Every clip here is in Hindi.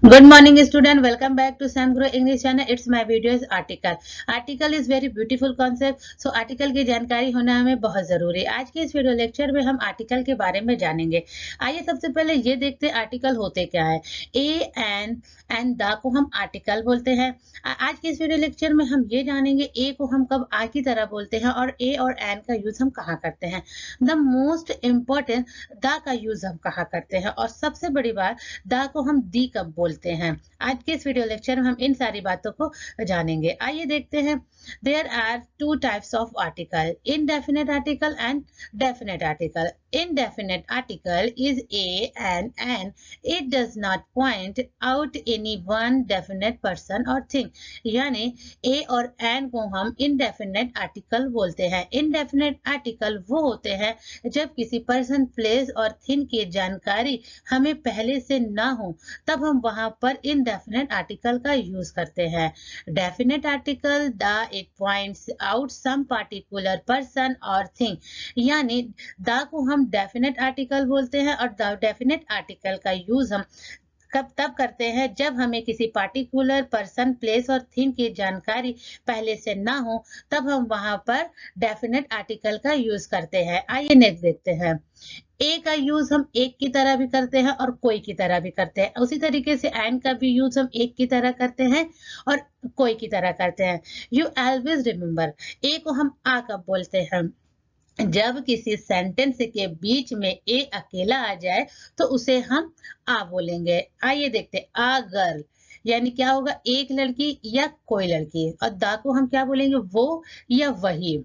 Good morning student, welcome back to Sam Grow English channel. It's my video is article. Article is very beautiful concept. So article की जानकारी होना हमें बहुत जरूरी है। आज के इस वीडियो लेक्चर में हम आर्टिकल के बारे में जानेंगे। आइए सबसे पहले ये देखते हैं आर्टिकल होते क्या है। ए एंड द को हम आर्टिकल बोलते हैं। आज के इस वीडियो लेक्चर में हम ये जानेंगे ए को हम कब आ की तरह बोलते हैं और ए और एन का यूज हम कहाँ करते हैं। द मोस्ट इम्पोर्टेंट द का यूज हम कहाँ करते हैं और सबसे बड़ी बात द को हम दी कब बोलते हैं। आज के इस वीडियो लेक्चर में हम इन सारी बातों को जानेंगे। आइए देखते हैं। There are two types of article, indefinite article and definite article. Indefinite article is a and it does not point out any one definite person or thing। यानी a और an को हम indefinite article बोलते हैं। indefinite article वो होते हैं जब किसी person, place और thing की जानकारी हमें पहले से ना हो, तब हम वहां पर indefinite article का यूज करते हैं। definite article the it points out some particular person or thing। यानी द को हम डेफिनेट आर्टिकल बोलते हैं और डेफिनेट आर्टिकल का यूज हम तब करते हैं जब हमें किसी पार्टिकुलर पर्सन, प्लेस और थिंग की जानकारी पहले से ना हो, तब हम वहां पर डेफिनेट आर्टिकल का यूज करते हैं। आइए नेक्स्ट देखते हैं। ए का यूज हम एक की तरह भी करते हैं और कोई की तरह भी करते हैं। उसी तरीके से एंड का भी यूज हम एक की तरह करते हैं और कोई की तरह करते हैं। यू ऑलवेज रिमेम्बर, ए को हम आ कब बोलते हैं। जब किसी सेंटेंस के बीच में ए अकेला आ जाए तो उसे हम आ बोलेंगे। आइए देखते, आ गर्ल यानी क्या होगा, एक लड़की या कोई लड़की, और दा को हम क्या बोलेंगे, वो या वही।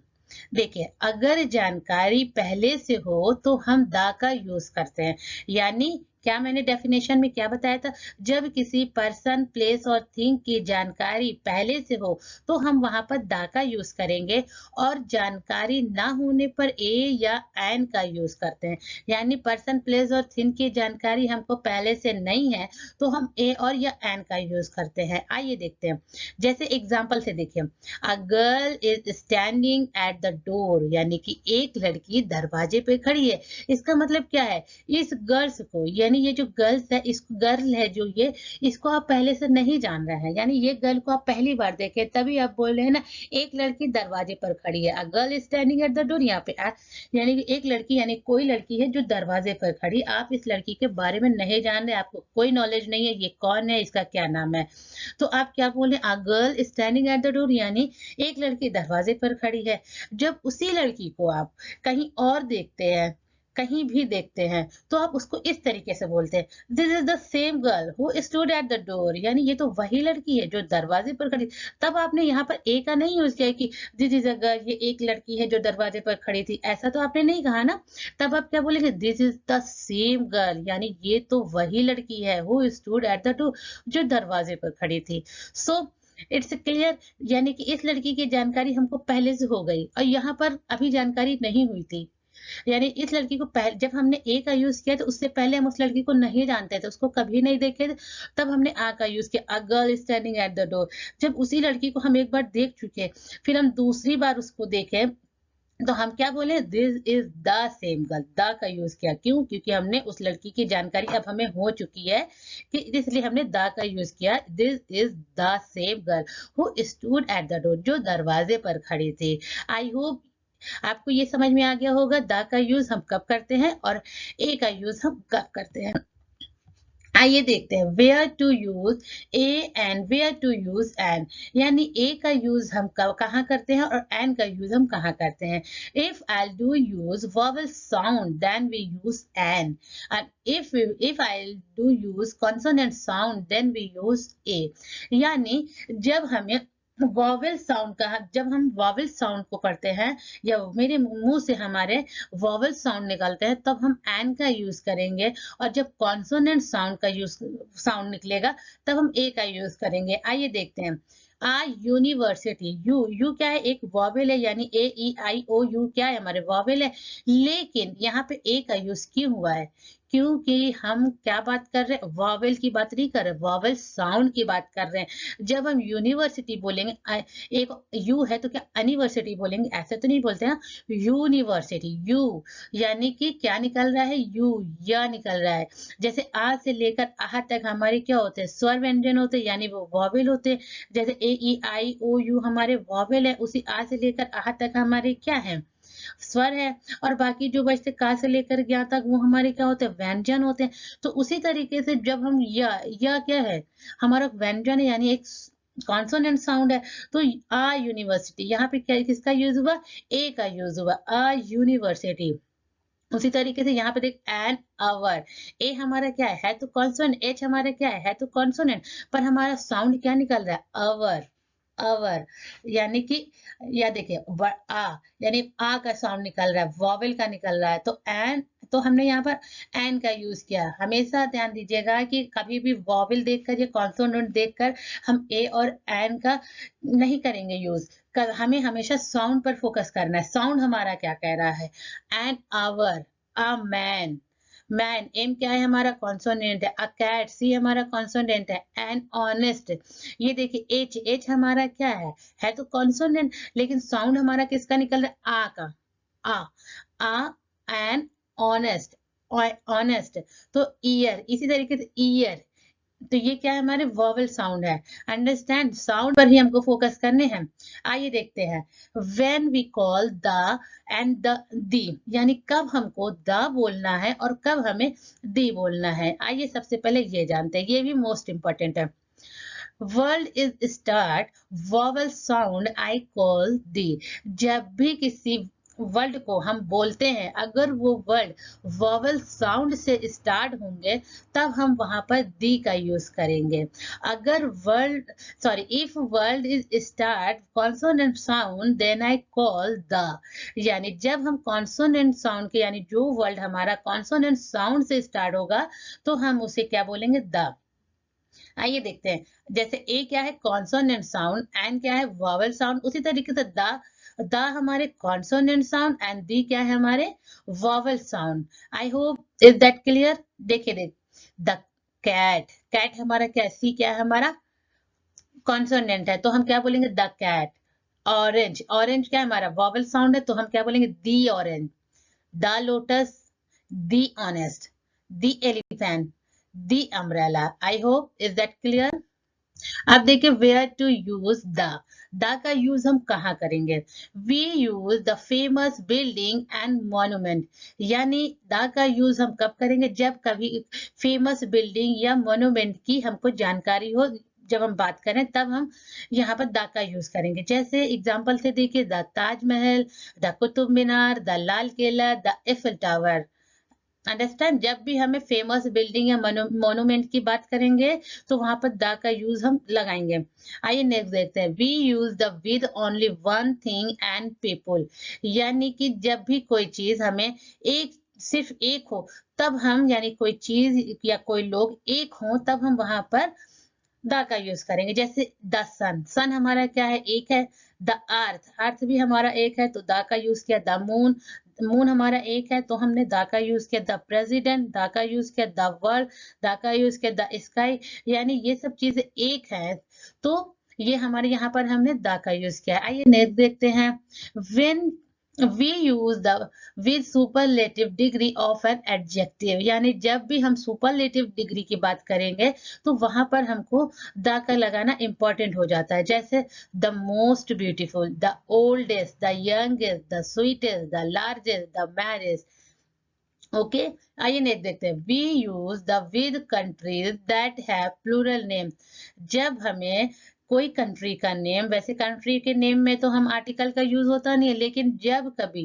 देखिए, अगर जानकारी पहले से हो तो हम दा का यूज करते हैं। यानी क्या मैंने डेफिनेशन में क्या बताया था, जब किसी पर्सन, प्लेस और थिंग की जानकारी पहले से हो तो हम वहां पर दा का यूज करेंगे, और जानकारी ना होने पर ए या एन का यूज करते हैं। यानी पर्सन, प्लेस और थिंग की जानकारी हमको पहले से नहीं है तो हम ए और या एन का यूज करते हैं। आइए देखते हैं। जैसे एग्जाम्पल से देखिए, a girl is standing at the door, यानी कि एक लड़की दरवाजे पे खड़ी है। इसका मतलब क्या है, इस गर्ल्स को, यानी ये जो गर्ल्स है, इस गर्ल है जो ये, इसको आप पहले से नहीं जान रहे हैं। यानी ये गर्ल को आप पहली बार देखे, तभी आप बोल रहे हैं ना एक लड़की दरवाजे पर खड़ी है। A girl standing at the door, यहाँ पे यानी कि एक लड़की, यानी कोई लड़की है जो दरवाजे पर खड़ी। आप इस लड़की के बारे में नहीं जान रहे, आपको कोई नॉलेज नहीं है ये कौन है, इसका क्या नाम है, तो आप क्या बोले, a girl standing at the door, यानी एक लड़की दरवाजे पर खड़ी है। जब उसी लड़की को आप कहीं और देखते हैं, कहीं भी देखते हैं, तो आप उसको इस तरीके से बोलते हैं, this is the same girl who stood at the door, यानी ये तो वही लड़की है जो दरवाजे पर खड़ी। तब आपने यहाँ पर ए का नहीं यूज किया कि दिस इज अ गर्ल, ये एक लड़की है जो दरवाजे पर खड़ी थी, ऐसा तो आपने नहीं कहा ना। तब आप क्या बोलेंगे, this is the same girl, यानी ये तो वही लड़की है who stood at the door, जो दरवाजे पर खड़ी थी। सो इट्स क्लियर, यानी कि इस लड़की की जानकारी हमको पहले से हो गई और यहाँ पर अभी जानकारी नहीं हुई थी। यानी इस लड़की को पहले, जब हमने ए का यूज किया तो उससे पहले हम उस लड़की को नहीं जानते थे, उसको कभी नहीं देखे थे, तब हमने आ का यूज किया, a girl standing at the door. जब उसी लड़की को हम एक बार देख चुके, फिर हम दूसरी बार उसको देखे, तो हम क्या बोले, this is the same girl, the का यूज किया। क्यों? क्योंकि हमने उस लड़की की जानकारी अब हमें हो चुकी है, कि इसलिए हमने द का यूज किया। This is the same girl who stood at the door, जो दरवाजे पर खड़ी थी। आई होप आपको ये समझ में आ गया होगा द का यूज हम कब करते हैं और ए का यूज हम कब करते हैं। आइए देखते हैं, where to use a and where to use an, यानी ए का यूज हम कहाँ करते हैं और एन का यूज हम कहाँ करते हैं। If I do use vowel sound then we use an, and if I do use consonant sound then we use A. यानी जब हमें वॉवेल साउंड का, जब हम वॉवेल साउंड को करते हैं या मेरे मुंह से हमारे वॉवेल साउंड निकलते हैं, तब हम एन का यूज करेंगे, और जब कॉन्सोनेंट साउंड का यूज साउंड निकलेगा तब हम ए का यूज करेंगे। आइए देखते हैं। आ यूनिवर्सिटी, यू क्या है, एक वॉवेल है, यानी ए ई आई ओ यू क्या है, हमारे वॉवेल है। लेकिन यहाँ पे ए का यूज क्यों हुआ है, क्योंकि हम क्या बात कर रहे हैं, वॉवेल की बात नहीं कर रहे, वॉवेल साउंड की बात कर रहे हैं। जब हम यूनिवर्सिटी बोलेंगे एक यू है तो क्या यूनिवर्सिटी बोलेंगे, ऐसे तो नहीं बोलते हैं। यूनिवर्सिटी, यू यानी कि क्या निकल रहा है, यू, या निकल रहा है। जैसे आ से लेकर आह तक हमारे क्या होते हैं, स्वर व्यंजन होते हैं, यानी वो वॉवेल होते हैं। जैसे ए ई आई ओ यू हमारे वॉवेल है, उसी आ से लेकर आह तक हमारे क्या है, स्वर है। और बाकी जो बचते का से लेकर ज्ञा तक वो हमारे क्या होते हैं, व्यंजन होते हैं। तो उसी तरीके से जब हम या क्या है, हमारा व्यंजन है, यानी एक कॉन्सोनेंट साउंड है। तो आ यूनिवर्सिटी, यहाँ पे क्या किसका यूज हुआ, ए का यूज हुआ, आ यूनिवर्सिटी। उसी तरीके से यहाँ पे देख एन आवर, ए हमारा क्या है तो कॉन्सोनेंट, एच हमारा क्या है तो कॉन्सोनेंट, पर हमारा साउंड क्या निकल रहा है, अवर, अवर। यानी कि या देखिए आ, यानी आ का साउंड निकल रहा है, वॉवेल का निकल रहा है, तो एन, तो हमने यहाँ पर एन का यूज किया। हमेशा ध्यान दीजिएगा कि कभी भी वॉवेल देखकर या कॉन्सोनेंट देखकर हम ए और एन का नहीं करेंगे यूज। हमें हमेशा साउंड पर फोकस करना है, साउंड हमारा क्या कह रहा है। An hour, a man, man, M क्या है हमारा कॉन्सोनेंट है। अ कैट, सी हमारा कॉन्सोनेंट है। एन ऑनेस्ट, ये देखिए एच, एच हमारा क्या है तो कॉन्सोनेंट, लेकिन साउंड हमारा किसका निकल रहा है, आ का, आ एन ऑनेस्ट, ऑनेस्ट। तो ईयर, इसी तरीके से ईयर, तो ये क्या है, हमारे वॉवल साउंड है। अंडरस्टैंड, साउंड पर ही हमको फोकस करने हैं। आइए देखते हैं, when we call the and the the, यानी कब हमको द बोलना है और कब हमें दी बोलना है। आइए सबसे पहले ये जानते हैं, ये भी मोस्ट इंपॉर्टेंट है। World is start vowel sound I call the, जब भी किसी वर्ड को हम बोलते हैं, अगर वो वर्ड वॉवल साउंड से स्टार्ट होंगे तब हम वहां पर दी का यूज करेंगे। अगर world, sorry, if world is start consonant sound then I call the, यानी जब हम कॉन्सोनेंट साउंड के, यानी जो वर्ड हमारा कॉन्सोनेंट साउंड से स्टार्ट होगा तो हम उसे क्या बोलेंगे, द। आइए देखते हैं, जैसे ए क्या है कॉन्सोनेंट साउंड, एन क्या है वॉवल साउंड, उसी तरीके से द हमारे कॉन्सोनेंट साउंड एंड दी क्या है हमारे vowel sound. I hope is that clear. देखिए देख, द कैट, कैट हमारा क्या है, सी क्या है हमारा कॉन्सोनेंट है, तो हम क्या बोलेंगे, द कैट। ऑरेंज, ऑरेंज क्या है हमारा वॉवल साउंड है, तो हम क्या बोलेंगे, the orange. The lotus, the honest, the elephant, the umbrella. I hope is that clear. अब देखिए, वेयर टू यूज द का यूज हम कहाँ करेंगे, we use the famous building and monument, यानी द का यूज हम कब करेंगे, जब कभी फेमस बिल्डिंग या मॉन्यूमेंट की हमको जानकारी हो, जब हम बात करें तब हम यहाँ पर द का यूज करेंगे। जैसे एग्जाम्पल से देखिए, the Taj Mahal, the Qutub Minar, the Lal Qila, the Eiffel tower. Understand, जब भी हमें फेमस बिल्डिंग या मोन्यूमेंट की बात करेंगे तो वहां पर द का यूज हम लगाएंगे। आइए नेक्स्ट देखते हैं, we use the with only one thing and people, यानी कि जब भी कोई चीज हमें एक, सिर्फ एक हो तब हम, यानी कोई चीज या कोई लोग एक हो तब हम वहां पर द का यूज करेंगे। जैसे द सन, सन हमारा क्या है, एक है। द अर्थ, अर्थ भी हमारा एक है तो द का यूज किया। द मून, मून हमारा एक है तो हमने द का यूज किया। द प्रेसिडेंट, द का यूज किया। द वर्ल्ड, द का यूज किया। द स्काई, यानी ये सब चीजें एक है तो ये हमारे यहाँ पर हमने द का यूज किया। आइए नेक्स्ट देखते हैं, when we use the with superlative degree of an adjective, यानी जब भी हम सुपरलेटिव डिग्री की बात करेंगे तो वहां पर हमको द का लगाना इंपॉर्टेंट हो जाता है। जैसे the most beautiful, the oldest, the youngest, the sweetest, the largest, the merriest. Okay, आइए नेक्स्ट देखते हैं, we use the with countries that have plural name, जब हमें कोई कंट्री का नेम, वैसे कंट्री के नेम में तो हम आर्टिकल का यूज होता नहीं है, लेकिन जब कभी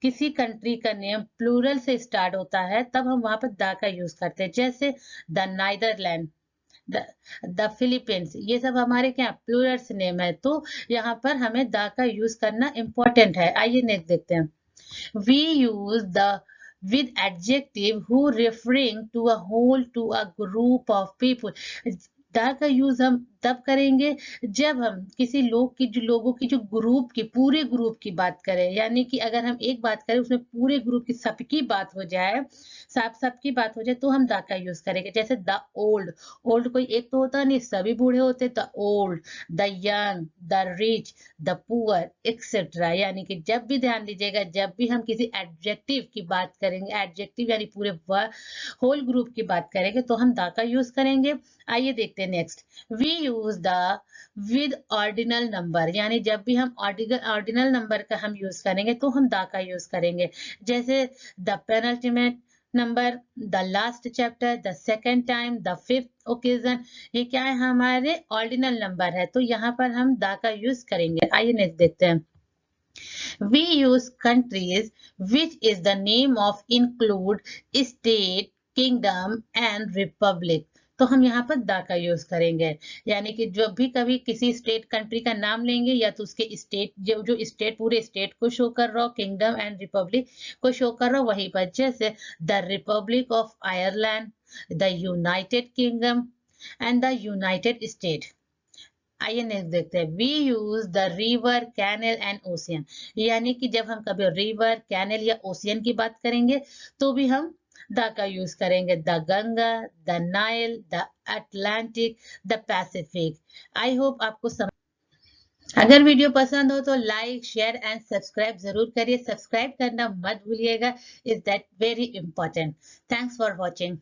किसी कंट्री का नेम प्लूरल से स्टार्ट होता है तब हम वहां पर द का यूज करते हैं। जैसे द नाइदरलैंड, द फिलीपींस, ये सब हमारे क्या प्लूरल्स नेम है, तो यहाँ पर हमें द का यूज करना इंपॉर्टेंट है। आइए नेक्स्ट देखते हैं, we use the with adjective who referring to a whole, to a group of people, the का यूज हम तब करेंगे जब हम किसी लोगों की जो ग्रुप की पूरे ग्रुप की बात करें, यानी कि अगर हम एक बात करें उसमें पूरे ग्रुप की सबकी बात हो जाए, सबकी बात हो जाए, तो हम द का यूज करेंगे। जैसे द ओल्ड, ओल्ड कोई एक तो होता नहीं, सभी बूढ़े होते, the old, the young, the rich, the poor etcetera. यानी कि जब भी ध्यान दीजिएगा, जब भी हम किसी एडजेक्टिव की बात करेंगे, एडजेक्टिव यानी पूरे होल ग्रुप की बात करेंगे, तो हम द का यूज करेंगे। आइए देखते हैं next. We use the with ordinal number, यानी जब भी हम ऑर्डिनल नंबर का हम यूज करेंगे तो हम द का यूज करेंगे। जैसे the penultimate number, the last chapter, the second time, the fifth occasion, ये क्या है, हमारे ऑर्डिनल नंबर है, तो यहाँ पर हम द का यूज करेंगे। आइए नेक्स्ट देखते हैं। We use countries, which is the name of include state, kingdom and republic. तो हम यहाँ पर द का यूज करेंगे, यानी कि जब भी कभी किसी स्टेट कंट्री का नाम लेंगे, या तो उसके स्टेट जो स्टेट पूरे स्टेट को शो कर रहा हो, किंगडम एंड रिपब्लिक को शो कर रहा हो, वहीं पर जैसे the republic of Ireland, the United Kingdom and the United State. आइए नेक्स्ट देखते हैं। We use the river, canal and ocean, यानी कि जब हम कभी रिवर, कैनल या ओशियन की बात करेंगे तो भी हम द का यूज करेंगे। The Ganga, the Nile, the Atlantic, the Pacific. I hope आपको अगर वीडियो पसंद हो तो लाइक, शेयर एंड सब्सक्राइब जरूर करिए। सब्सक्राइब करना मत भूलिएगा, is that very important. Thanks for watching.